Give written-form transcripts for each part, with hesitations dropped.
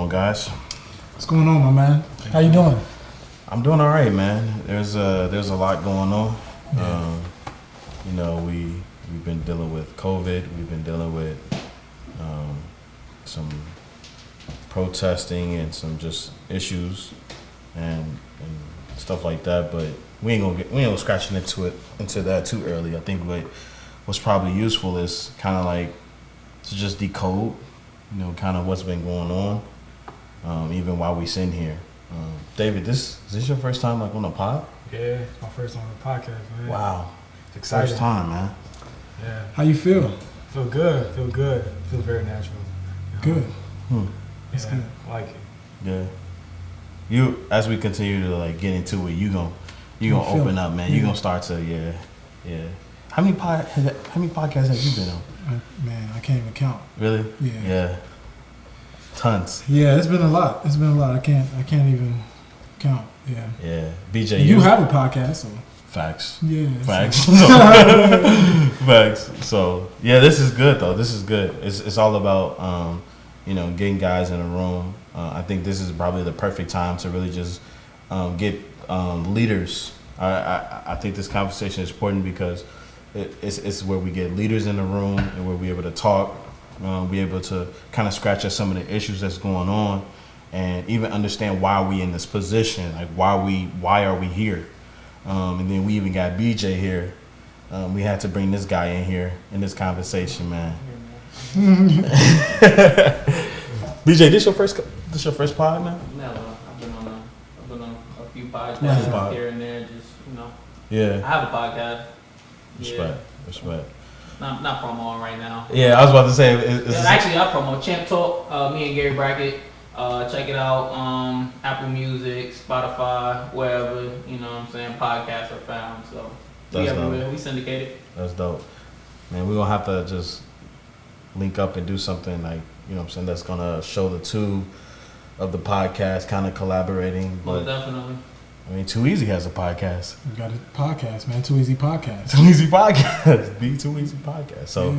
on, guys? What's going on, my man? How you doing? I'm doing all right, man. There's a lot going on. Yeah. We've been dealing with COVID. We've been dealing with some protesting and some just issues and stuff like that. But we ain't gonna scratching into that too early. I think what's probably useful is kind of like to just decode, kind of what's been going on, even while we sitting here. David, is this your first time like on a pod? Yeah, it's my first time on the podcast, man. Wow, It's exciting. first time, man. Yeah. How you feel? Feel good. Feel very natural. Good. It's good. I like it. Yeah. You, as we continue to like get into it, you gonna feel open it. up, man. You gonna start to yeah. How many podcasts have you been on? Man, I can't even count. Really? Yeah. Yeah. Tons. Yeah, it's been a lot. I can't even count. Yeah. Yeah. BJ, You have a podcast, so facts. yeah. Facts. Facts. So yeah, this is good though. This is good. It's all about getting guys in a room. I think this is probably the perfect time to really just get leaders. I think this conversation is important because it's where we get leaders in the room and where we're able to talk, be able to kind of scratch at some of the issues that's going on, and even understand why we in this position, like why are we here, and then we even got BJ here. We had to bring this guy in here in this conversation, man. BJ, this your first pod, man? No, I've been on a few podcasts here and there. Just I Yeah. have a podcast. Respect. Not promoing right now. Yeah, I was about to say. It's Actually, I promote Champ Talk. Me and Gary Brackett. Check it out. Apple Music, Spotify, wherever podcasts are found. So we That's everywhere. dope. We syndicated. That's dope, man. We're gonna have to just link up and do something like that's gonna show the two of the podcast kind of collaborating. Most But definitely. I mean, Too Easy has a podcast. We got a podcast, man. Too Easy Podcast. Too Easy Podcast, the Too Easy Podcast. So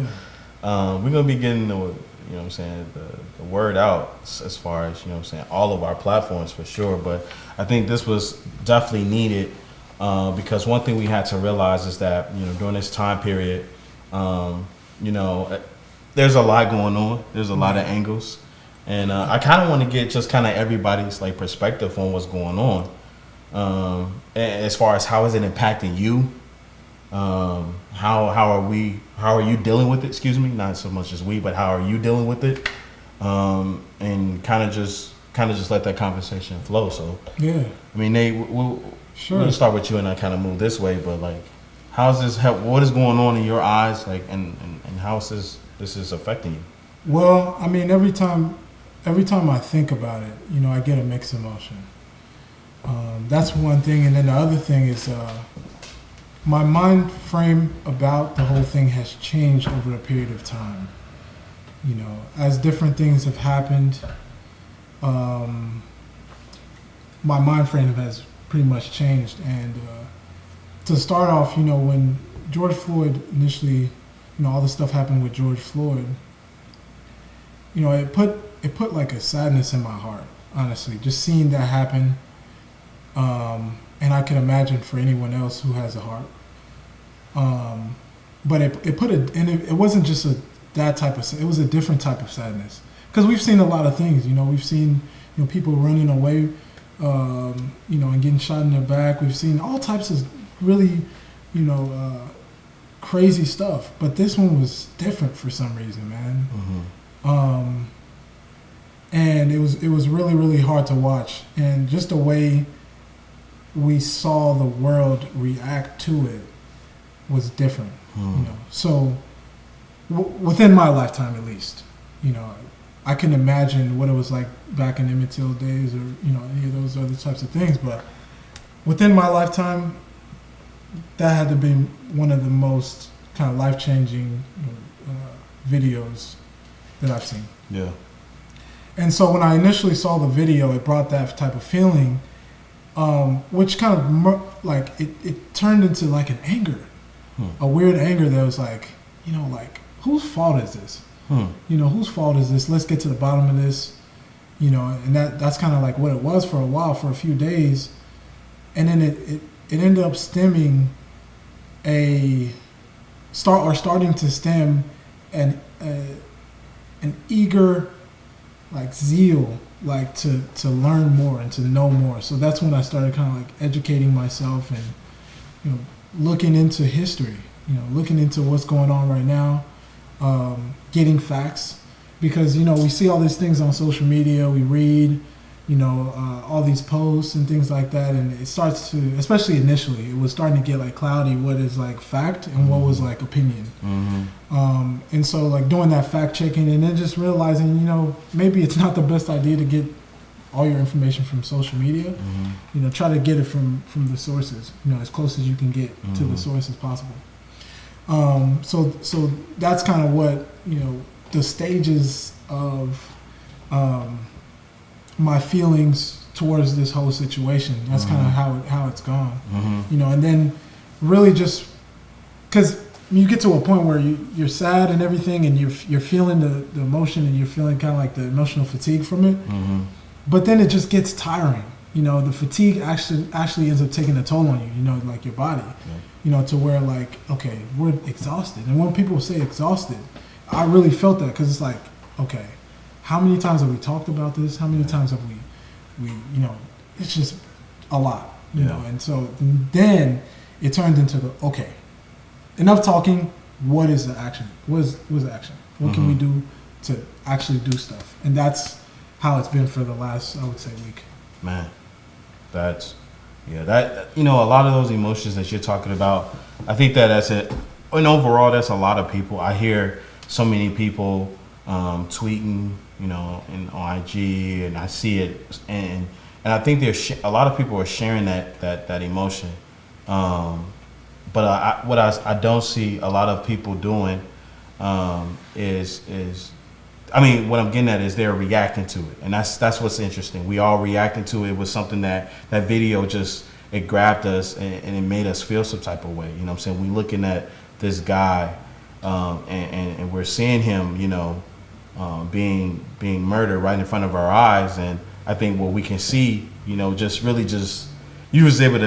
Yeah. we're gonna be getting the the word out as far as all of our platforms for sure. But I think this was definitely needed because one thing we had to realize is that during this time period, there's a lot going on. There's a lot of angles, and I kind of want to get just kind of everybody's like perspective on what's going on. As far as how is it impacting you? How are you dealing with it? Excuse me, not so much as we, but how are you dealing with it? And kind of just let that conversation flow. So Yeah. I mean, Nate, we'll start with you and I kind of move this way. But like, how's this help? What is going on in your eyes? Like, and how is this is affecting you? Well, I mean, every time I think about it, I get a mixed emotion. That's one thing, and then the other thing is my mind frame about the whole thing has changed over a period of time. As different things have happened, my mind frame has pretty much changed. And to start off, when George Floyd initially, all the stuff happened with George Floyd, it put like a sadness in my heart, honestly, just seeing that happen. And I can imagine for anyone else who has a heart. But it wasn't just that type of, it was a different type of sadness. Because we've seen a lot of things, we've seen, people running away, and getting shot in the back. We've seen all types of really, crazy stuff. But this one was different for some reason, man. Mm-hmm. And it was really, really hard to watch. And just the way we saw the world react to it was different, So within my lifetime, at least, I can imagine what it was like back in Emmett Till days, or any of those other types of things. But within my lifetime, that had to be one of the most kind of life-changing videos that I've seen. Yeah. And so when I initially saw the video, it brought that type of feeling. Which kind of like it turned into like an anger, a weird anger that was like, like whose fault is this? Whose fault is this? Let's get to the bottom of this. you know, and that's kind of like what it was for a while, for a few days, and then it ended up stemming starting to stem an eager like zeal, like to learn more and to know more. So that's when I started kind of like educating myself and, you know, looking into history, you know, looking into what's going on right now, getting facts, because, you know, we see all these things on social media, we read, you know, all these posts and things like that, and it starts to, especially initially, it was starting to get like cloudy what is like fact and what was like opinion. And so like doing that fact checking and then just realizing, you know, maybe it's not the best idea to get all your information from social media. You know, try to get it from the sources, you know, as close as you can get to the source as possible. So that's kind of what, you know, the stages of my feelings towards this whole situation. That's kind of how it's gone. You know, and then really just because you get to a point where you're sad and everything, and you're feeling the emotion, and you're feeling kind of like the emotional fatigue from it. But then it just gets tiring. You know, the fatigue actually ends up taking a toll on you. You know, like your body. You know, to where like, okay, we're exhausted. And when people say exhausted, I really felt that, because it's like, okay, how many times have we talked about this? How many times have we, you know, it's just a lot, you know. And so then it turned into okay, enough talking. What is the action? What is the action? What can we do to actually do stuff? And that's how it's been for the last, I would say, week. Man, that, you know, a lot of those emotions that you're talking about, I think that's it. And overall, that's a lot of people. I hear so many people tweeting, you know, on IG, and I see it, and I think a lot of people are sharing that emotion. But I don't see a lot of people doing is I mean, what I'm getting at is they're reacting to it, and that's what's interesting. We all reacting to it was something that video just, it grabbed us and it made us feel some type of way. You know what I'm saying? We looking at this guy, and we're seeing him, you know, being murdered right in front of our eyes, and I think what we can see, you know, just really just you just able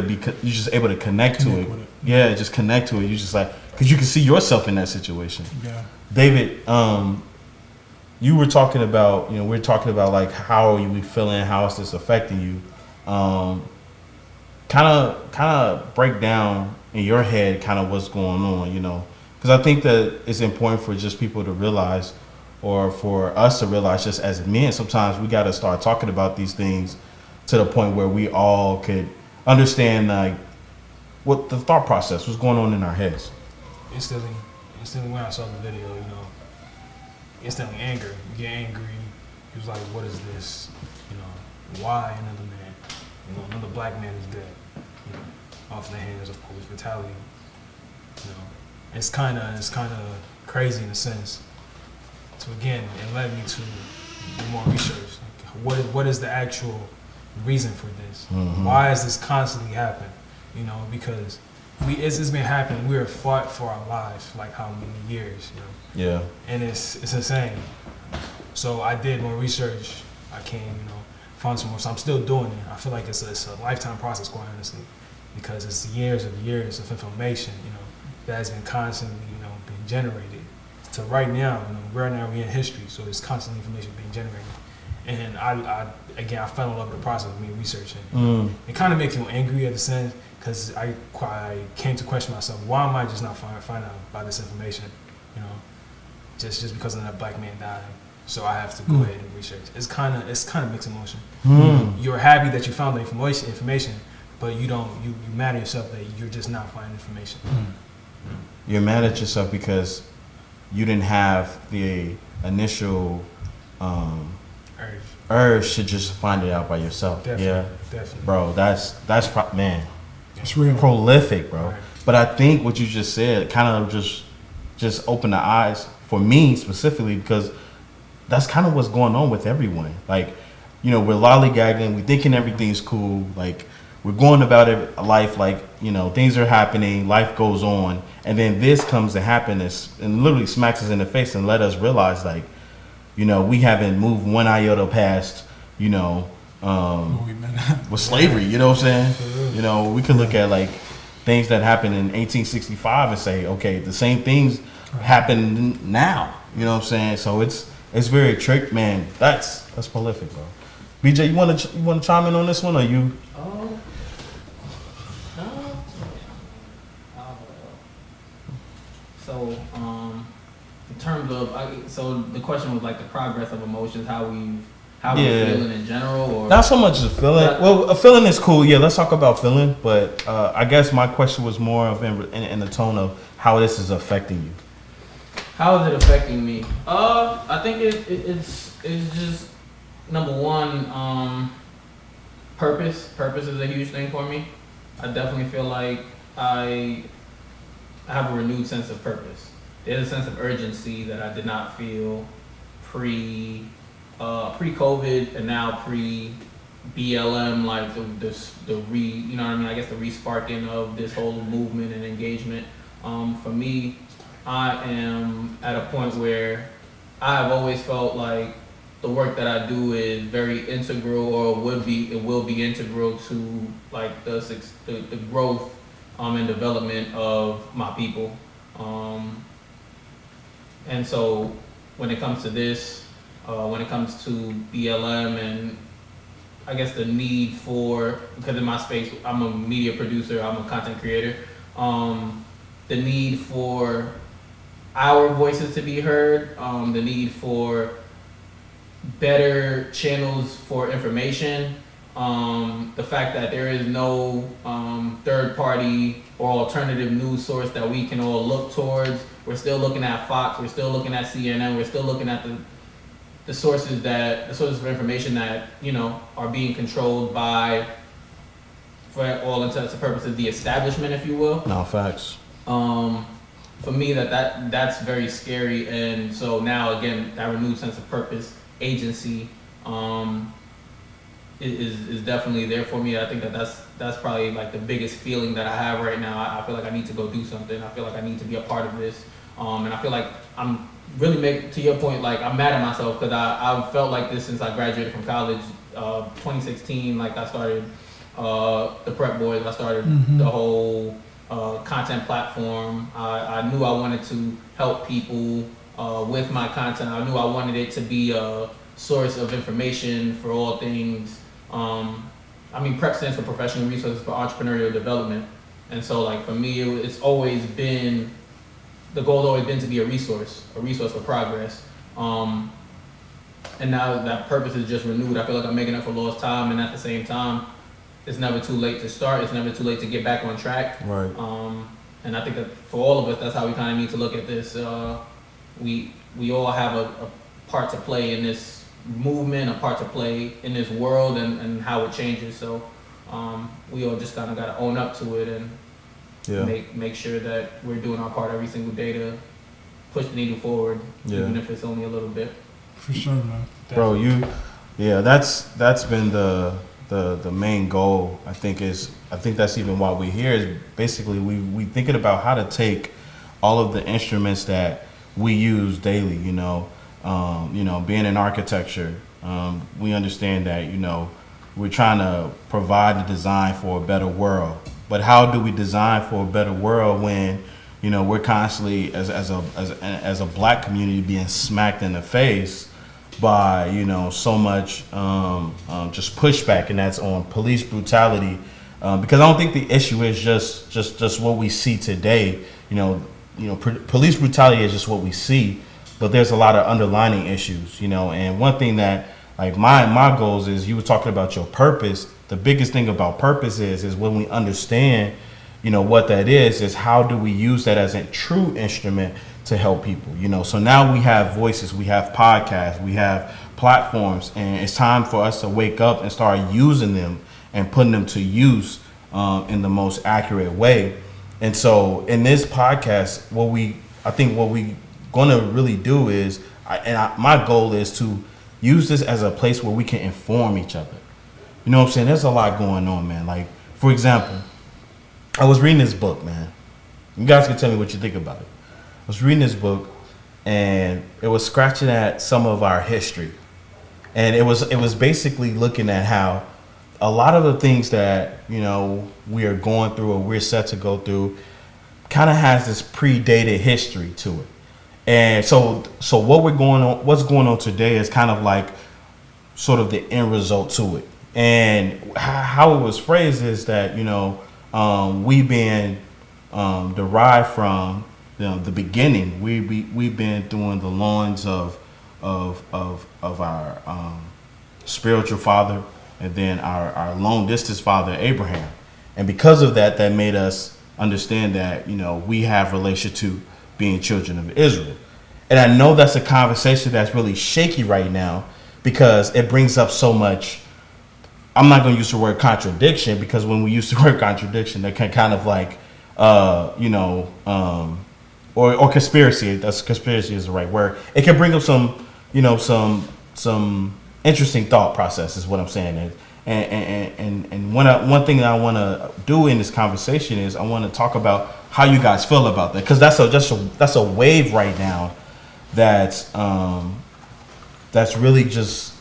to connect to it. Yeah, just connect to it. You just like, because you can see yourself in that situation. Yeah, David. You were talking about, you know, we're talking about like how are you feeling, how is this affecting you? Kind of break down in your head kind of what's going on, you know, because I think that it's important for just people to realize, or for us to realize, just as men, sometimes we got to start talking about these things to the point where we all could understand like what the thought process was going on in our heads. Instantly when I saw the video, you know, instantly anger. You get angry. He was like, what is this? You know, why another man? You know, another black man is dead. You know, off the hands of police brutality. You know, it's kind of crazy in a sense. So again, it led me to do more research. Like, what is the actual reason for this? Why is this constantly happening? You know, because it's been happening. We're fought for our lives, like how many years, you know? Yeah. And it's insane. So I did more research. I came, you know, found some more. So I'm still doing it. I feel like it's a lifetime process, quite honestly, because it's years of information, you know, that has been constantly, you know, being generated. So right now, you know, we're in history, so there's constantly information being generated. And I fell in love with the process of me researching. It kind of makes me angry at the sense, because I came to question myself, why am I just not finding out about this information, you know, just because of that black man died. So I have to go ahead and research. It's kind of mixed emotion. You're happy that you found the information, but you mad at yourself that you're just not finding information. You're mad at yourself because you didn't have the initial urge to just find it out by yourself. Definitely. Bro, that's man. It's real. Prolific, bro. Right. But I think what you just said kind of just opened the eyes for me specifically, because that's kind of what's going on with everyone. Like, you know, we're lollygagging, we're thinking everything's cool, like we're going about it, life, like, you know, things are happening, life goes on, and then this comes to happen and literally smacks us in the face and let us realize, like, you know, we haven't moved one iota past you know, What we meant. with slavery. You know what I'm saying? You know, we could look at like things that happened in 1865 and say, okay, the same things happen now. You know what I'm saying? So it's very trick, man. That's prolific, bro. BJ, you want to chime in on this one, or you? Oh, no. So, in terms of, so the question was like the progress of emotions, how we're feeling in general, or Not so much as a feeling. Well, a feeling is cool. Yeah, let's talk about feeling. But I guess my question was more of in the tone of how this is affecting you. how is it affecting me? I think it's just number one, purpose. Purpose is a huge thing for me. I definitely feel like I have a renewed sense of purpose. There's a sense of urgency that I did not feel pre-COVID and now pre-BLM, like you know what I mean? I guess the re-sparking of this whole movement and engagement. For me, I am at a point where I've always felt like the work that I do is very integral, or it will be integral to like the growth and development of my people. And so when it comes to this, when it comes to BLM, and I guess the need for, because in my space, I'm a media producer, I'm a content creator, the need for our voices to be heard, the need for better channels for information, the fact that there is no third party or alternative news source that we can all look towards. We're still looking at Fox, we're still looking at CNN, we're still looking at the sources of information that, you know, are being controlled by, for all intents and purposes, the establishment, if you will. No, facts. For me, that's very scary. And so now again, that renewed sense of purpose, agency, is definitely there for me. I think that's probably like the biggest feeling that I have right now. I feel like I need to go do something. I feel like I need to be a part of this. And I feel like I'm really to your point, like I'm mad at myself because I've felt like this since I graduated from college, 2016. Like I started the Prep Boys. I started the whole content platform. I knew I wanted to help people with my content. I knew I wanted it to be a source of information for all things. I mean, PREP stands for Professional Resources for Entrepreneurial Development. And so like for me, it's always been, the goal's always been to be a resource for progress. And now that purpose is just renewed. I feel like I'm making up for lost time, and at the same time, it's never too late to start. It's never too late to get back on track. Right. And I think that for all of us, that's how we kind of need to look at this. We all have a part to play in this movement, a part to play in this world, and how it changes. So we all just kind of got to own up to it and make sure that we're doing our part every single day to push the needle forward, even if it's only a little bit. For sure, man. Bro, that's been the main goal. I think that's even why we're here, is basically we thinking about how to take all of the instruments that we use daily, being in architecture, we understand that, we're trying to provide the design for a better world. But how do we design for a better world when, we're constantly as a black community being smacked in the face by, so much just pushback, and that's on police brutality. Because I don't think the issue is just what we see today. Police brutality is just what we see, but there's a lot of underlying issues, and one thing that, like, my goals is, you were talking about your purpose. The biggest thing about purpose is when we understand, what that is how do we use that as a true instrument to help people, So now we have voices, we have podcasts, we have platforms, and it's time for us to wake up and start using them and putting them to use in the most accurate way. And so in this podcast, what we gonna really do is, my goal is to use this as a place where we can inform each other. You know what I'm saying? There's a lot going on, man. Like, for example, I was reading this book, man. You guys can tell me what you think about it. I was reading this book, and it was scratching at some of our history. and it was basically looking at how a lot of the things that we are going through or we're set to go through kind of has this predated history to it. And so what's going on today is kind of like sort of the end result to it. And how it was phrased is that we've been derived from the beginning. We've been doing the loins of our spiritual father, and then our long distance father Abraham. And because of that, that made us understand that we have relation to being children of Israel. And I know that's a conversation that's really shaky right now because it brings up so much. I'm not going to use the word contradiction, because when we use the word contradiction, that can kind of like or conspiracy. That's conspiracy is the right word. It can bring up some some interesting thought process is what I'm saying. And one thing that I want to do in this conversation is I want to talk about how you guys feel about that, because that's a wave right now that's really just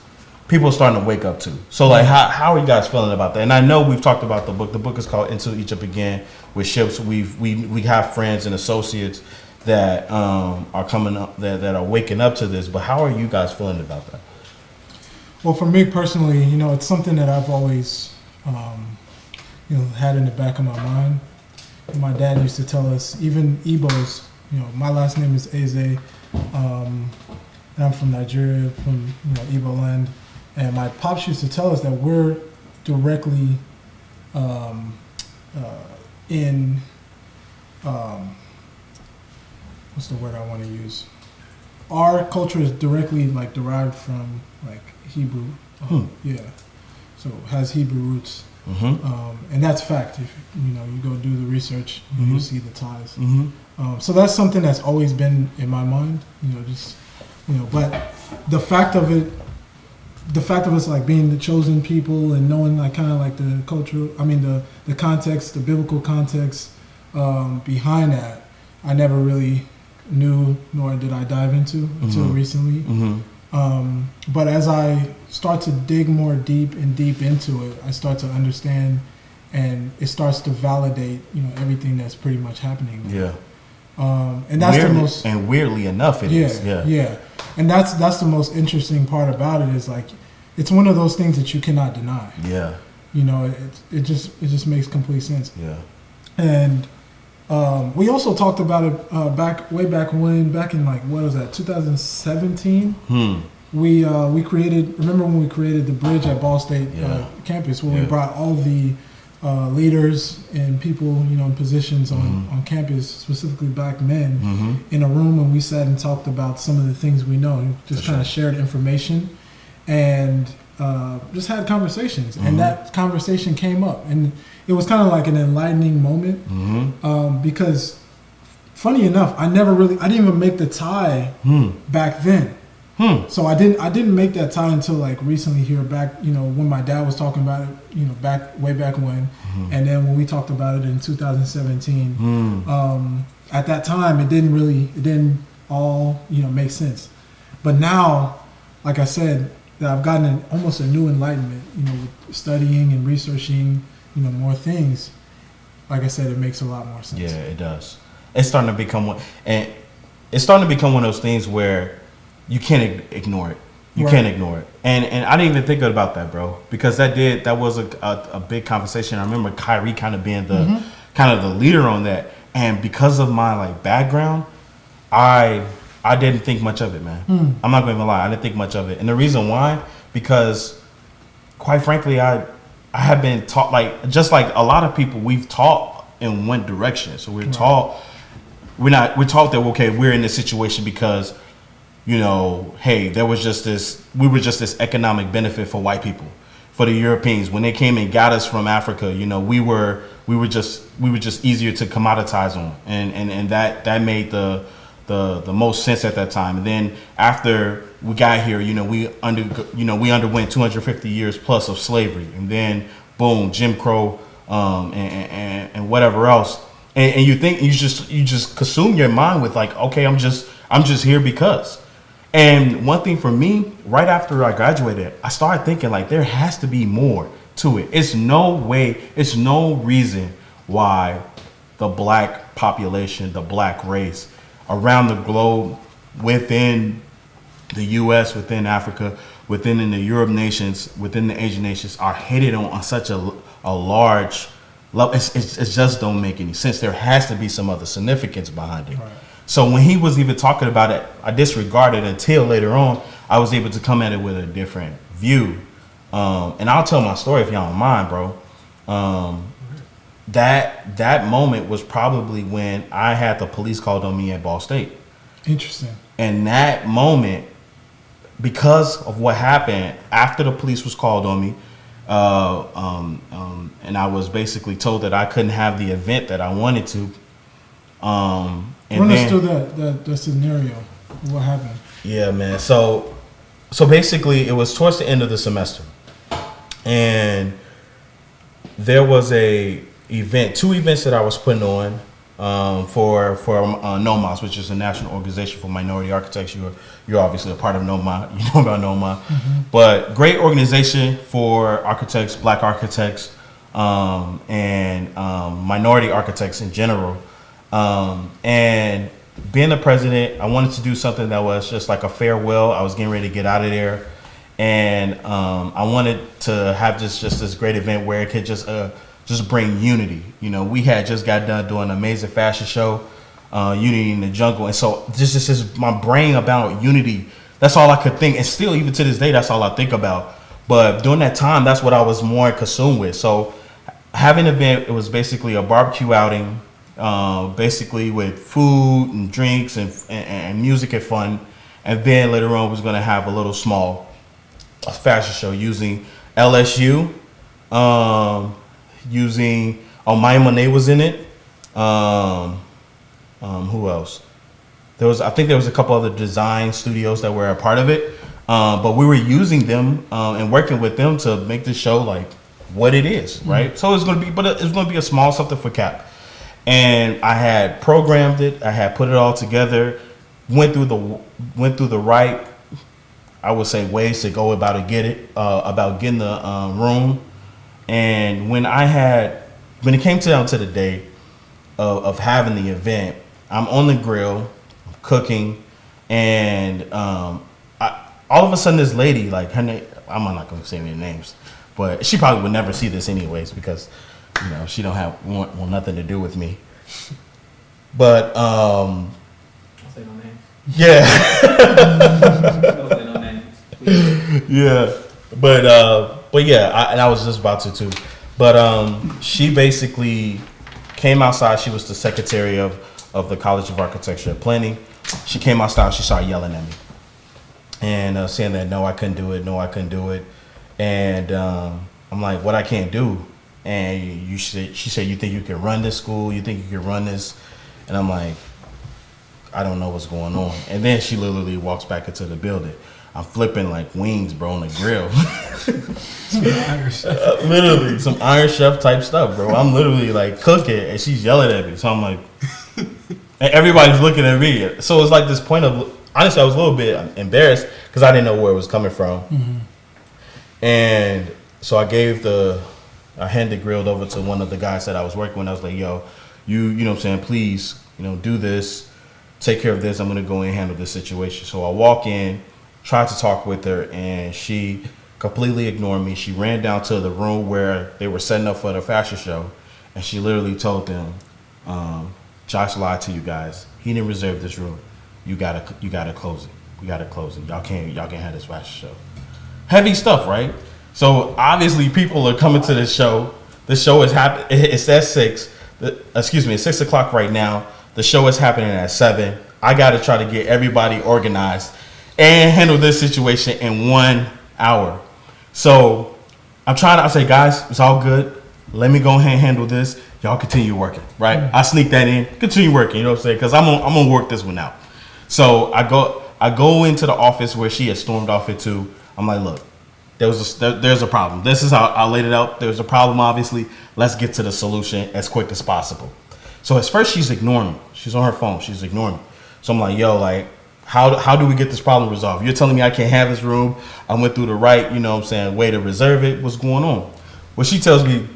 people are starting to wake up to. So like how are you guys feeling about that? And I know we've talked about the book. The book is called Into Egypt Again with Ships. We have friends and associates that are coming up that are waking up to this. But how are you guys feeling about that? Well, for me personally, it's something that I've always, had in the back of my mind. My dad used to tell us, even Igbos, my last name is Eze, and I'm from Nigeria, from Igbo land, and my pops used to tell us that we're directly in, what's the word I want to use? Our culture is directly like derived from like Hebrew, yeah. So it has Hebrew roots, and that's fact. If you go do the research, you see the ties. So that's something that's always been in my mind. But the fact of us like being the chosen people and knowing like kind of like the culture. I mean the context, the biblical context behind that, I never really knew, nor did I dive into until recently. But as I start to dig more deep into it, I start to understand, and it starts to validate, everything that's pretty much happening now. Yeah. And that's the most. And weirdly enough, it is. Yeah. And that's the most interesting part about it is like, it's one of those things that you cannot deny. Yeah. It just makes complete sense. Yeah. And we also talked about it back in like, what was that, 2017? We created, remember when we created the bridge at Ball State campus, where we brought all the leaders and people in positions on campus, specifically black men, in a room, and we sat and talked about some of the things we know, just kind of shared information and just had conversations. And that conversation came up, and it was kind of like an enlightening moment, because funny enough, I didn't even make the tie back then. So I didn't make that tie until like recently here back, when my dad was talking about it, way back when, and then when we talked about it in 2017, at that time it didn't all make sense. But now, like I said, that I've gotten almost a new enlightenment, with studying and researching, more things. Like I said, it makes a lot more sense. Yeah, it does. It's starting to become one of those things where you can't ignore it. You can't ignore it. And I didn't even think about that, bro, because that was a big conversation. I remember Kyrie kind of being the leader on that, and because of my like background, I didn't think much of it, man. I'm not going to lie, I didn't think much of it, and the reason why, because quite frankly, I have been taught, like just like a lot of people, we've taught in one direction. So we're taught that we're in this situation because hey, we were just this economic benefit for white people, for the Europeans. When they came and got us from Africa, we were just easier to commoditize on, and that made the most sense at that time. And then after we got here, we underwent 250 years plus of slavery, and then boom, Jim Crow, and whatever else. And you think you just consume your mind with like, okay, I'm just here because. And one thing for me, right after I graduated, I started thinking like there has to be more to it. It's no way, it's no reason why the black population, the black race around the globe, within the US, within Africa, within the Europe nations, within the Asian nations are hated on such a large level. It just don't make any sense. There has to be some other significance behind it. Right. So when he was even talking about it, I disregarded until later on I was able to come at it with a different view. And I'll tell my story if y'all don't mind, bro. That moment was probably when I had the police called on me at Ball State. Interesting. And that moment, because of what happened after the police was called on me, and I was basically told that I couldn't have the event that I wanted to. And Run us then, through that scenario. What happened? yeah, man. So basically, it was towards the end of the semester, and there was two events that I was putting on for NOMAS, which is a national organization for minority architects. You're obviously a part of NOMA. You know about NOMA, but great organization for architects, black architects, and minority architects in general. And being the president, I wanted to do something that was just like a farewell. I was getting ready to get out of there, and I wanted to have just this great event where it could just bring unity. You know, we had just got done doing an amazing fashion show, Unity in the Jungle, and so this is my brain about unity. That's all I could think, and still even to this day, that's all I think about. But during that time, that's what I was more consumed with. So having an event, it was basically a barbecue outing. Basically with food and drinks and music and fun, and then later on was going to have a little small fashion show using LSU, using Maya Monet was in it. Who else? I think there was a couple other design studios that were a part of it, but we were using them and working with them to make the show like what it is, right? So it's going to be a small something for Cap. And I had programmed it. I had put it all together. Went through the right, I would say, ways to go about getting the room. And when it came down to the day of having the event, I'm on the grill, I'm cooking, and all of a sudden this lady, like her name, I'm not going to say any names, but she probably would never see this anyways because, you know, she don't want nothing to do with me. But I'll say no names. yeah. Don't say no names. Please. Yeah. But yeah, and I was just about to too. But she basically came outside. She was the secretary of the College of Architecture and Planning. She came outside, she started yelling at me. And saying that no, I couldn't do it. And I'm like, what I can't do? And she said, you think you can run this school? You think you can run this? And I'm like, I don't know what's going on. And then she literally walks back into the building. I'm flipping like wings, bro, on the grill. Literally, some Iron Chef type stuff, bro. I'm literally like cooking and she's yelling at me. So I'm like, and everybody's looking at me. So it's like this point of, honestly, I was a little bit embarrassed because I didn't know where it was coming from. Mm-hmm. And so I handed grilled over to one of the guys that I was working with. I was like, yo, you know what I'm saying, please, do this, take care of this. I'm gonna go and handle this situation. So I walk in, tried to talk with her, and she completely ignored me. She ran down to the room where they were setting up for the fashion show, and she literally told them, Josh lied to you guys. He didn't reserve this room. You gotta close it. We gotta close it. Y'all can't have this fashion show. Heavy stuff, right? So obviously people are coming to this show. The show is happening. It's at 6. It's 6 o'clock right now. The show is happening at 7. I got to try to get everybody organized and handle this situation in 1 hour. So I say, guys, it's all good. Let me go ahead and handle this. Y'all continue working, right? Mm-hmm. I sneak that in. Continue working, you know what I'm saying? Because I'm gonna work this one out. So I go into the office where she had stormed off into. I'm like, look, there's a problem. This is how I laid it out. There's a problem, obviously. Let's get to the solution as quick as possible. So at first she's ignoring me. She's on her phone. She's ignoring me. So I'm like, yo, like, How do we get this problem resolved? You're telling me I can't have this room. I went through the right, way to reserve it. What's going on? Well, she tells me,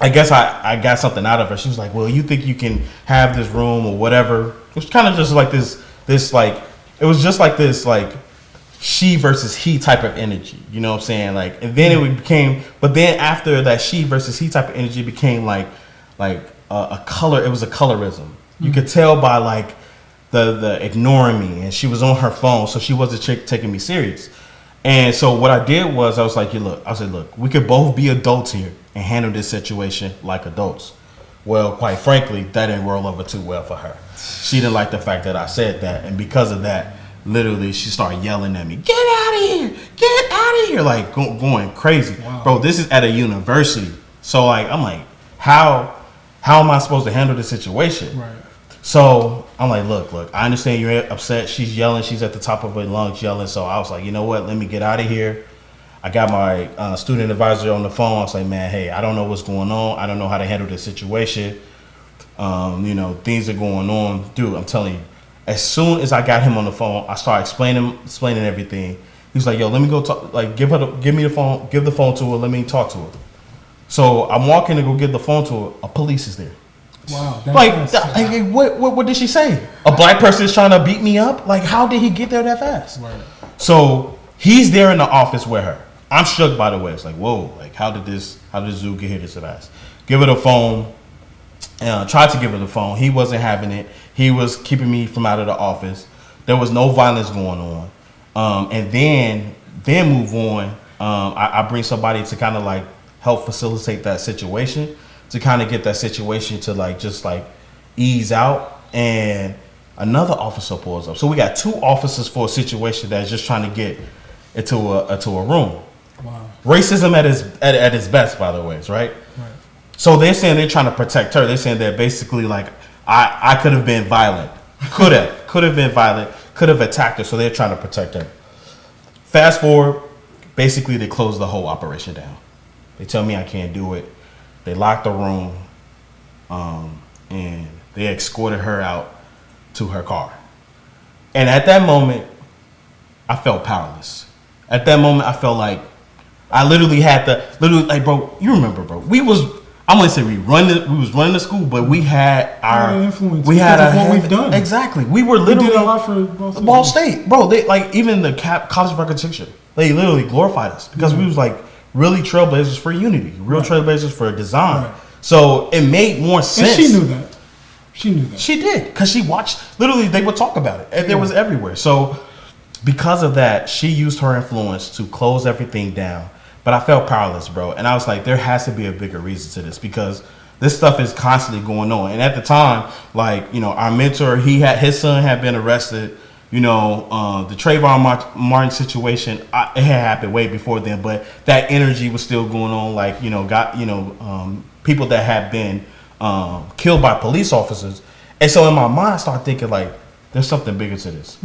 I guess I got something out of her. She was like, well, you think you can have this room or whatever. It was kind of just like this like, it was just like this, like, she versus he type of energy. You know what I'm saying? Like, and then it became, but then after that she versus he type of energy became like a color. It was a colorism. You could tell by like the ignoring me, and she was on her phone, so she wasn't taking me serious. And so what I did was I was like, look, we could both be adults here and handle this situation like adults. Well, quite frankly, that didn't roll over too well for her. She didn't like the fact that I said that, and because of that, literally, she started yelling at me, "Get out of here! Get out of here!" Like going crazy, Wow. Bro. This is at a university, so like I'm like, how am I supposed to handle this situation? Right. So I'm like, look, I understand you're upset. She's yelling. She's at the top of her lungs yelling. So I was like, you know what? Let me get out of here. I got my student advisor on the phone. I was like, man, hey, I don't know what's going on. I don't know how to handle this situation. Things are going on. Dude, I'm telling you, as soon as I got him on the phone, I started explaining everything. He was like, yo, let me go talk. Like, give me the phone. Give the phone to her. Let me talk to her. So I'm walking to go get the phone to her. A police is there. Wow. What did she say? A black person is trying to beat me up? Like, how did he get there that fast? Right. So he's there in the office with her. I'm shook, by the way. It's like, whoa, like how did Zoo get here this fast? Give her the phone. Tried to give her the phone. He wasn't having it. He was keeping me from out of the office. There was no violence going on. And then move on. I bring somebody to kind of like help facilitate that situation, to kind of get that situation to like just like ease out. And another officer pulls up. So we got two officers for a situation that's just trying to get into a room. Wow. Racism at its best, by the way, right? Right. So they're saying they're trying to protect her. They're saying that basically like I could have been violent, could have been violent, could have attacked her. So they're trying to protect her. Fast forward, basically they close the whole operation down. They tell me I can't do it. They locked the room, and they escorted her out to her car. And at that moment, I felt powerless. At that moment, I felt like I literally like, bro. You remember, bro? I'm gonna say we was running the school, but we had our influence. We had what we've done. Exactly. We were literally we did a lot for Ball State, bro. They like even the College of Architecture. They literally glorified us because we was like really trailblazers for unity, real trailblazers for design. Right. So it made more sense. And she knew that. She did because she watched. Literally, they would talk about it, and it was everywhere. So because of that, she used her influence to close everything down. But I felt powerless, bro. And I was like, there has to be a bigger reason to this because this stuff is constantly going on. And at the time, like, our mentor, his son had been arrested. The Trayvon Martin situation, it had happened way before then. But that energy was still going on. Like, people that had been killed by police officers. And so in my mind, I started thinking, like, there's something bigger to this.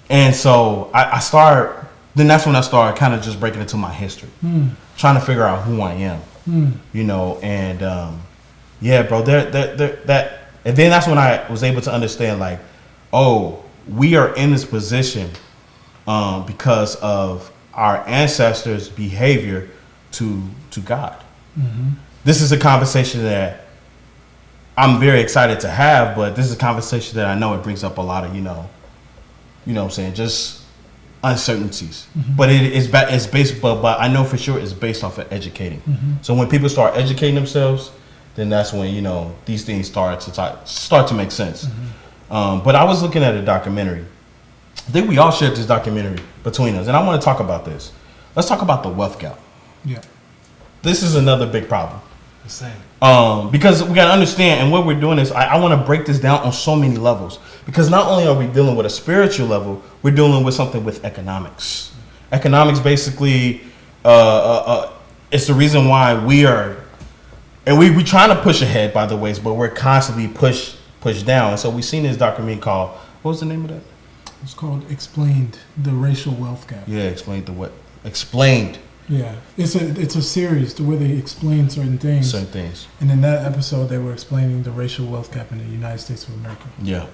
And so I started... Then that's when I started kind of just breaking into my history, trying to figure out who I am, and yeah, bro. And then that's when I was able to understand, like, oh, we are in this position because of our ancestors' behavior to God. Mm-hmm. This is a conversation that I'm very excited to have, but this is a conversation that I know it brings up a lot of, what I'm saying, just uncertainties. But it's based, but I know for sure it's based off of educating. So when people start educating themselves, then that's when these things start to make sense. But I was looking at a documentary. I think we all shared this documentary between us, and I want to talk about this. Let's talk about the wealth gap. Yeah, this is another big problem. The same. Because we gotta understand, and what we're doing is I want to break this down on so many levels. Because not only are we dealing with a spiritual level, we're dealing with something with economics. Economics basically, it's the reason why we are, and we trying to push ahead, by the ways, but we're constantly pushed down. And so we seen this documentary called, what was the name of that? It's called Explained: The Racial Wealth Gap. Yeah, Explained. Yeah, it's a series to where they explain certain things. And in that episode, they were explaining the racial wealth gap in the United States of America. Yeah.